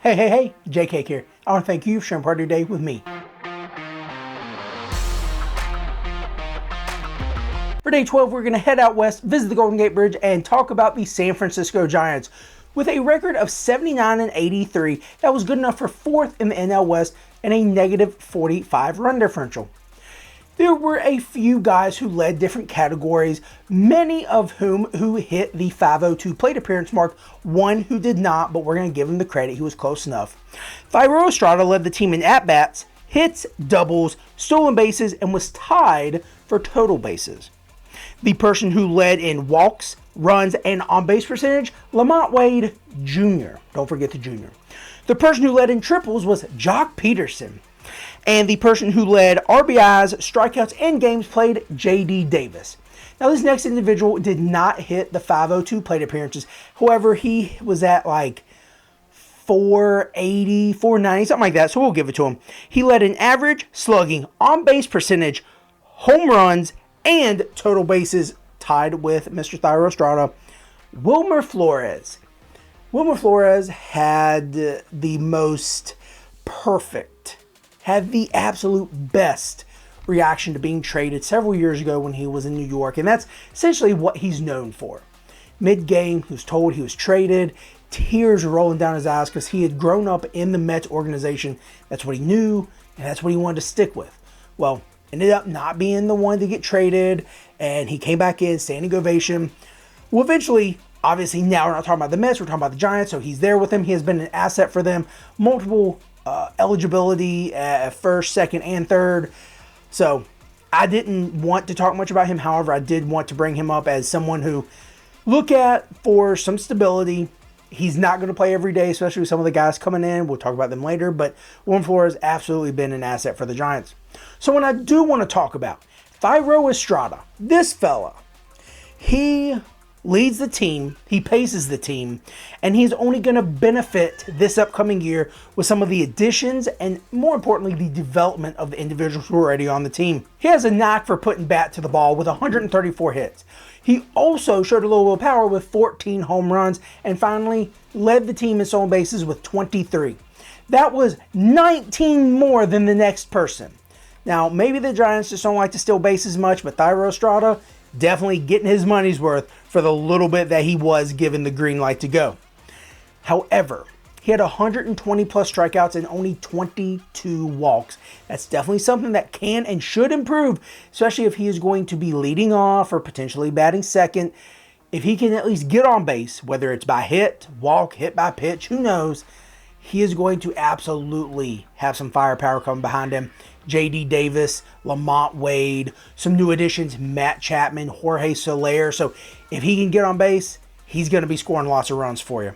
Hey, JK here. I want to thank you for sharing part of your day with me. For day 12, we're going to head out west, visit the Golden Gate Bridge, and talk about the San Francisco Giants. With a record of 79-83, that was good enough for 4th in the NL West and a negative 45 run differential. There were a few guys who led different categories, many of whom who hit the 502 plate appearance mark, one who did not, but we're going to give him the credit, he was close enough. Thairo Estrada led the team in at-bats, hits, doubles, stolen bases, and was tied for total bases. The person who led in walks, runs, and on-base percentage, LaMonte Wade Jr. Don't forget the junior. The person who led in triples was Joc Pederson. And the person who led RBIs, strikeouts, and games played, J.D. Davis. Now, this next individual did not hit the 502 plate appearances. However, he was at like 480, 490, something like that, so we'll give it to him. He led in average, slugging, on-base percentage, home runs, and total bases, tied with Mr. Thairo Estrada, Wilmer Flores. Wilmer Flores had the most perfect, had the absolute best reaction to being traded several years ago when he was in New York, and that's essentially what he's known for. Mid-game, he was told he was traded, tears rolling down his eyes because he had grown up in the Mets organization. That's what he knew, and that's what he wanted to stick with. Well, ended up not being the one to get traded, and he came back in, standing ovation. Well, eventually, obviously now we're not talking about the Mets, we're talking about the Giants, so he's there with them. He has been an asset for them. Multiple eligibility at first, second, and third. So I didn't want to talk much about him. However, I did want to bring him up as someone who look at for some stability. He's not going to play every day, especially with some of the guys coming in. We'll talk about them later, but Wilmer Flores has absolutely been an asset for the Giants. So when I do want to talk about Thairo Estrada, this fella, he leads the team, he paces the team, and he's only going to benefit this upcoming year with some of the additions and, more importantly, the development of the individuals who are already on the team. He has a knack for putting bat to the ball with 134 hits. He also showed a little bit of power with 14 home runs and finally led the team in stolen bases with 23. That was 19 more than the next person. Now, maybe the Giants just don't like to steal bases much, but Thairo Estrada definitely getting his money's worth for the little bit that he was given the green light to go. However, he had 120 plus strikeouts and only 22 walks. That's definitely something that can and should improve, especially if he is going to be leading off or potentially batting second. If he can at least get on base, whether it's by hit, walk, hit by pitch, who knows, he is going to absolutely have some firepower coming behind him. J.D. Davis, LaMonte Wade, some new additions, Matt Chapman, Jorge Soler. So if he can get on base, he's going to be scoring lots of runs for you.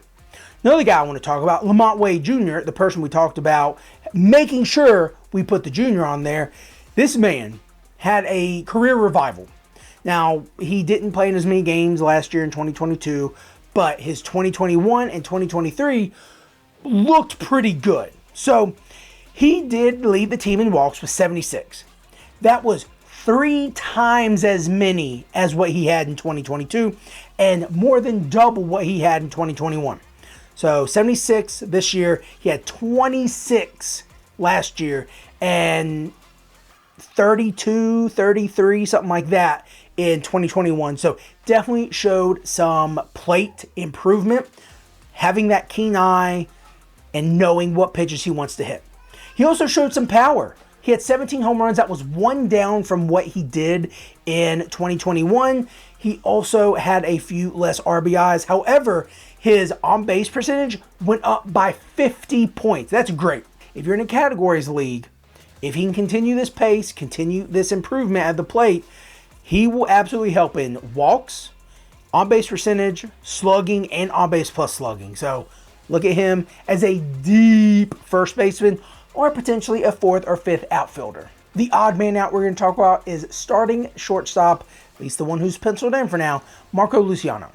Another guy I want to talk about, LaMonte Wade Jr., the person we talked about, making sure we put the junior on there. This man had a career revival. Now, he didn't play in as many games last year in 2022, but his 2021 and 2023 looked pretty good. So he did lead the team in walks with 76. That was 3 times as many as what he had in 2022 and more than double what he had in 2021. So 76 this year. He had 26 last year and 32, 33, something like that in 2021. So definitely showed some plate improvement, having that keen eye and knowing what pitches he wants to hit. He also showed some power. He had 17 home runs. That was one down from what he did in 2021. He also had a few less RBIs. However, his on-base percentage went up by 50 points. That's great. If you're in a categories league, if he can continue this pace, continue this improvement at the plate, he will absolutely help in walks, on-base percentage, slugging, and on-base plus slugging. So look at him as a deep first baseman or potentially a 4th or 5th outfielder. The odd man out we're going to talk about is starting shortstop, at least the one who's penciled in for now, Marco Luciano.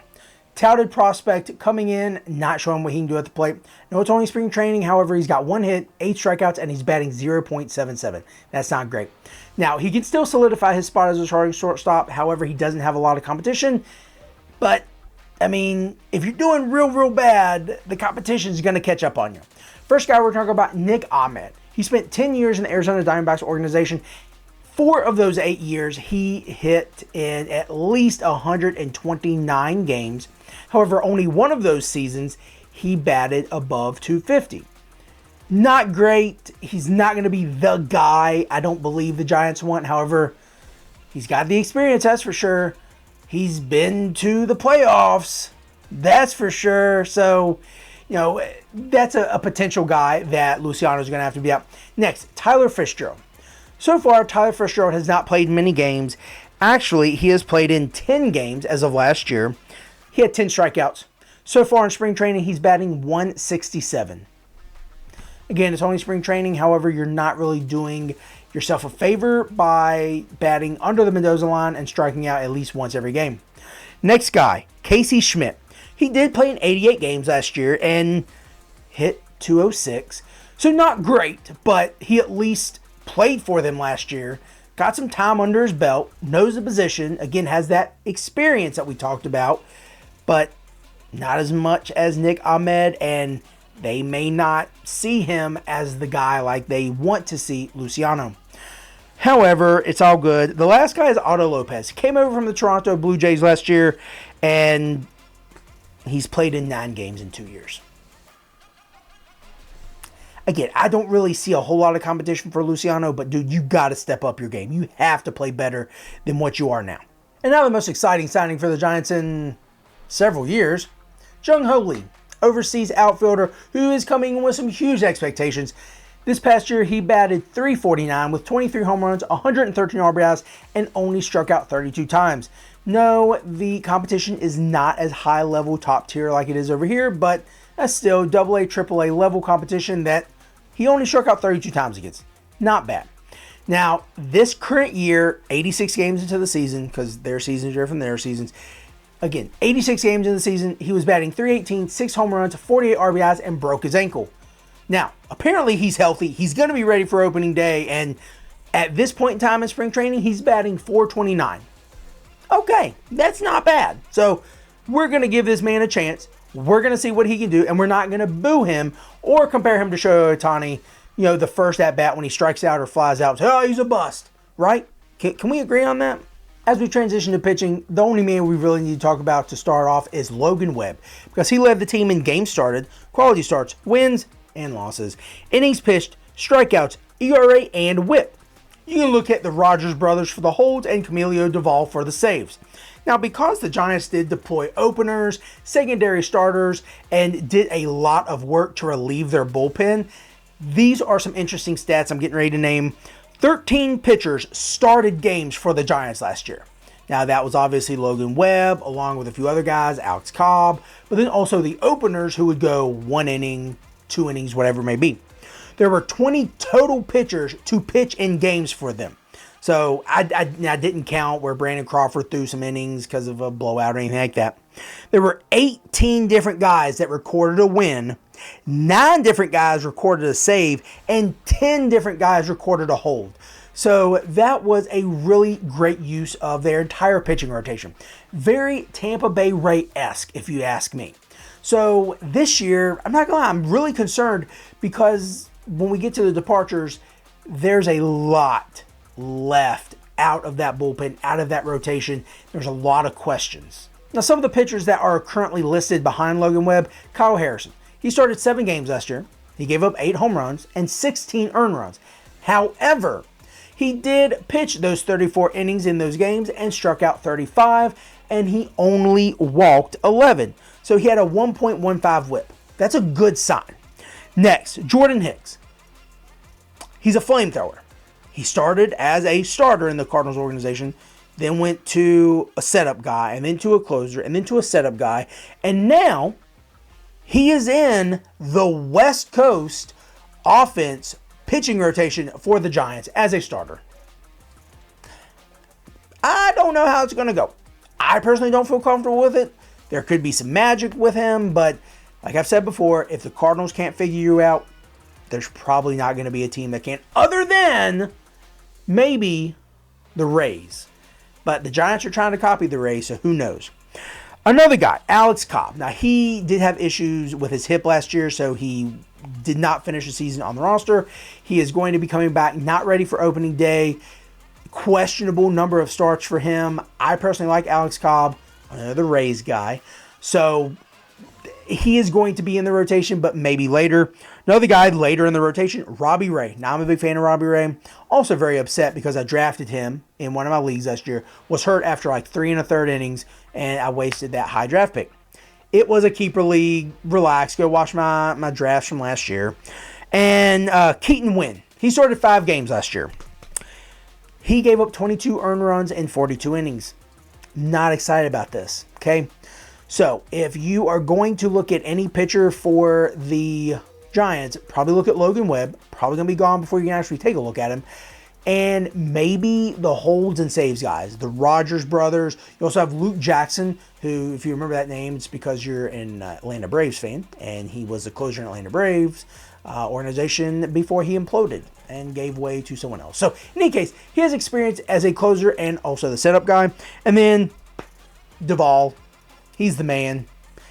Touted prospect coming in, not showing what he can do at the plate. No, it's only spring training. However, he's got 1 hit, 8 strikeouts, and he's batting 0.77. That's not great. Now, he can still solidify his spot as a starting shortstop. However, he doesn't have a lot of competition. But, I mean, if you're doing real bad, the competition is going to catch up on you. First guy we're talking about, Nick Ahmed. He spent 10 years in the Arizona Diamondbacks organization. 4 of those 8 years, he hit in at least 129 games. However, only one of those seasons, he batted above 250. Not great. He's not going to be the guy I don't believe the Giants want. However, he's got the experience, that's for sure. He's been to the playoffs, that's for sure. So, that's a potential guy that Luciano's going to have to be out. Next, Tyler Fitzgerald. So far, Tyler Fitzgerald has not played many games. Actually, he has played in 10 games as of last year. He had 10 strikeouts. So far in spring training, he's batting 167. Again, it's only spring training. However, you're not really doing yourself a favor by batting under the Mendoza line and striking out at least once every game. Next guy, Casey Schmidt. He did play in 88 games last year and hit 206. So not great, but he at least played for them last year. Got some time under his belt. Knows the position. Again, has that experience that we talked about. But not as much as Nick Ahmed, and they may not see him as the guy like they want to see Luciano. However, it's all good. The last guy is Otto Lopez. Came over from the Toronto Blue Jays last year, and he's played in 9 games in 2 years. Again, I don't really see a whole lot of competition for Luciano, but dude, you got to step up your game. You have to play better than what you are now. And now the most exciting signing for the Giants in several years, Jung Ho Lee, overseas outfielder who is coming in with some huge expectations. This past year, he batted .349 with 23 home runs, 113 RBIs, and only struck out 32 times. No, the competition is not as high level top tier like it is over here, but that's still AA, AAA level competition that he only struck out 32 times against. Not bad. Now, this current year, 86 games into the season, because their seasons are from their seasons. Again, 86 games in the season, he was batting .318, 6 home runs, 48 RBIs, and broke his ankle. Now, apparently he's healthy. He's going to be ready for opening day, and at this point in time in spring training, he's batting .429. Okay, that's not bad. So, we're going to give this man a chance. We're going to see what he can do, and we're not going to boo him or compare him to Shohei Ohtani, the first at-bat when he strikes out or flies out. Say, oh, he's a bust, right? Can we agree on that? As we transition to pitching, the only man we really need to talk about to start off is Logan Webb, because he led the team in games started, quality starts, wins, and losses, innings pitched, strikeouts, ERA, and WHIP. You can look at the Rogers brothers for the holds and Camilo Doval for the saves. Now, because the Giants did deploy openers, secondary starters, and did a lot of work to relieve their bullpen, these are some interesting stats I'm getting ready to name. 13 pitchers started games for the Giants last year. Now, that was obviously Logan Webb, along with a few other guys, Alex Cobb, but then also the openers who would go 1 inning, 2 innings, whatever it may be. There were 20 total pitchers to pitch in games for them. So I didn't count where Brandon Crawford threw some innings because of a blowout or anything like that. There were 18 different guys that recorded a win, 9 different guys recorded a save, and 10 different guys recorded a hold. So that was a really great use of their entire pitching rotation. Very Tampa Bay Ray-esque, if you ask me. So this year, I'm not going to lie, I'm really concerned because when we get to the departures, there's a lot left out of that bullpen, out of that rotation. There's a lot of questions. Now, some of the pitchers that are currently listed behind Logan Webb, Kyle Harrison. He started 7 games last year. He gave up 8 home runs and 16 earned runs. However, he did pitch those 34 innings in those games and struck out 35, and he only walked 11. So he had a 1.15 whip. That's a good sign. Next, Jordan Hicks. He's a flamethrower. He started as a starter in the Cardinals organization, then went to a setup guy, and then to a closer, and then to a setup guy. And now he is in the West Coast offense pitching rotation for the Giants as a starter. I don't know how it's going to go. I personally don't feel comfortable with it. There could be some magic with him, but like I've said before, if the Cardinals can't figure you out, there's probably not going to be a team that can, other than maybe the Rays. But the Giants are trying to copy the Rays, so who knows. Another guy, Alex Cobb. Now, he did have issues with his hip last year, so he did not finish the season on the roster. He is going to be coming back, not ready for opening day. Questionable number of starts for him. I personally like Alex Cobb, another Rays guy. So he is going to be in the rotation, but maybe later. Another guy later in the rotation, Robbie Ray. Now I'm a big fan of Robbie Ray. Also very upset because I drafted him in one of my leagues last year. Was hurt after like 3 1/3 innings, and I wasted that high draft pick. It was a keeper league. Relax. Go watch my drafts from last year. And Keaton Winn. He started 5 games last year. He gave up 22 earned runs in 42 innings. Not excited about this. Okay. So if you are going to look at any pitcher for the Giants, probably look at Logan Webb. Probably going to be gone before you can actually take a look at him. And maybe the holds and saves guys, the Rogers brothers. You also have Luke Jackson, who, if you remember that name, it's because you're an Atlanta Braves fan, and he was the closer in Atlanta Braves organization before he imploded and gave way to someone else. So, in any case, he has experience as a closer and also the setup guy. And then Duvall, he's the man.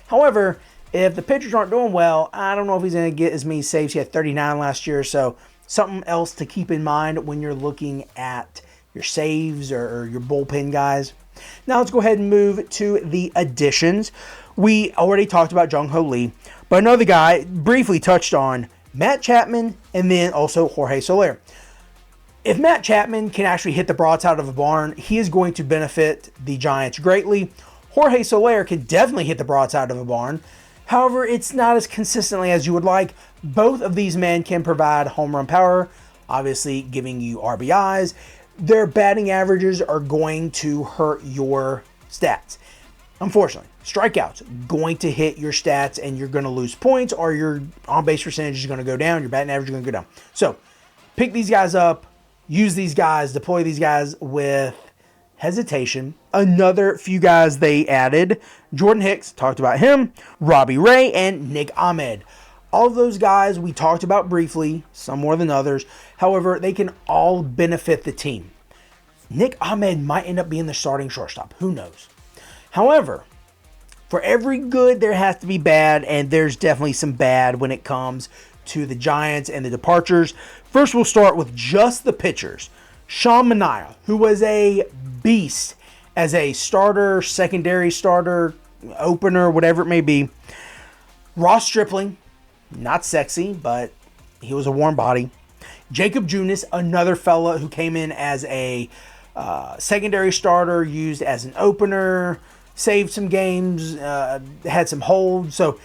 However, if the pitchers aren't doing well, I don't know if he's going to get as many saves. He had 39 last year, so something else to keep in mind when you're looking at your saves or your bullpen guys. Now let's go ahead and move to the additions. We already talked about Jung-Ho Lee, but another guy briefly touched on Matt Chapman and then also Jorge Soler. If Matt Chapman can actually hit the broadside of a barn, he is going to benefit the Giants greatly. Jorge Soler can definitely hit the broadside of a barn. However, it's not as consistently as you would like. Both of these men can provide home run power, obviously giving you RBIs. Their batting averages are going to hurt your stats. Unfortunately, strikeouts going to hit your stats and you're going to lose points, or your on-base percentage is going to go down, your batting average is going to go down. So pick these guys up, use these guys, deploy these guys with hesitation. Another few guys they added, Jordan Hicks, talked about him, Robbie Ray, and Nick Ahmed. All of those guys we talked about briefly, some more than others. However, they can all benefit the team. Nick Ahmed might end up being the starting shortstop. Who knows? However, for every good, there has to be bad, and there's definitely some bad when it comes to the Giants and the departures. First, we'll start with just the pitchers. Sean Manaea, who was a beast as a starter, secondary starter, opener, whatever it may be. Ross Stripling, not sexy, but he was a warm body. Jacob Junis, another fella who came in as a secondary starter, used as an opener, saved some games, had some holds. So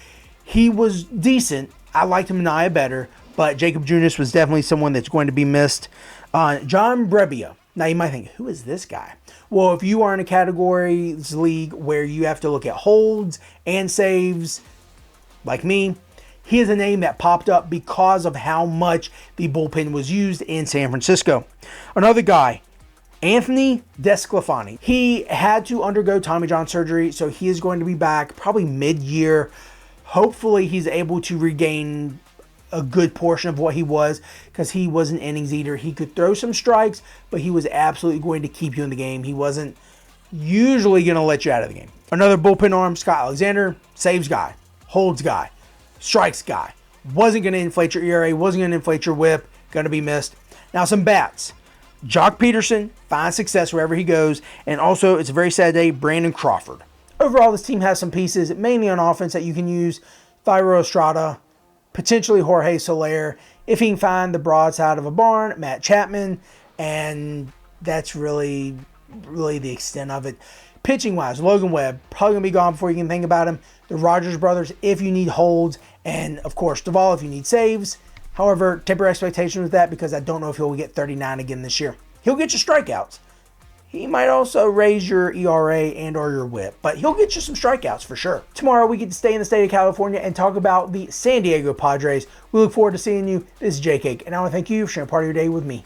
he was decent. I liked Manaea better, but Jacob Junis was definitely someone that's going to be missed. John Brebbia. Now you might think, who is this guy? Well, if you are in a categories league where you have to look at holds and saves, like me, he is a name that popped up because of how much the bullpen was used in San Francisco. Another guy, Anthony DeSclafani. He had to undergo Tommy John surgery, so he is going to be back probably mid-year. Hopefully he's able to regain a good portion of what he was, because he was an innings eater. He could throw some strikes, but he was absolutely going to keep you in the game. He wasn't usually going to let you out of the game. Another bullpen arm, Scott Alexander, saves guy, holds guy, strikes guy. Wasn't going to inflate your ERA, wasn't going to inflate your whip, going to be missed. Now some bats. Jock Peterson, find success wherever he goes. And also, it's a very sad day, Brandon Crawford. Overall, this team has some pieces, mainly on offense, that you can use. Thairo Estrada, potentially Jorge Soler, if he can find the broadside of a barn, Matt Chapman, and that's really the extent of it. Pitching-wise, Logan Webb, probably going to be gone before you can think about him. The Rogers brothers, if you need holds, and of course, Duvall, if you need saves. However, temper expectations with that, because I don't know if he'll get 39 again this year. He'll get you strikeouts. He might also raise your ERA and or your whip, but he'll get you some strikeouts for sure. Tomorrow, we get to stay in the state of California and talk about the San Diego Padres. We look forward to seeing you. This is Jake Cake, and I want to thank you for sharing part of your day with me.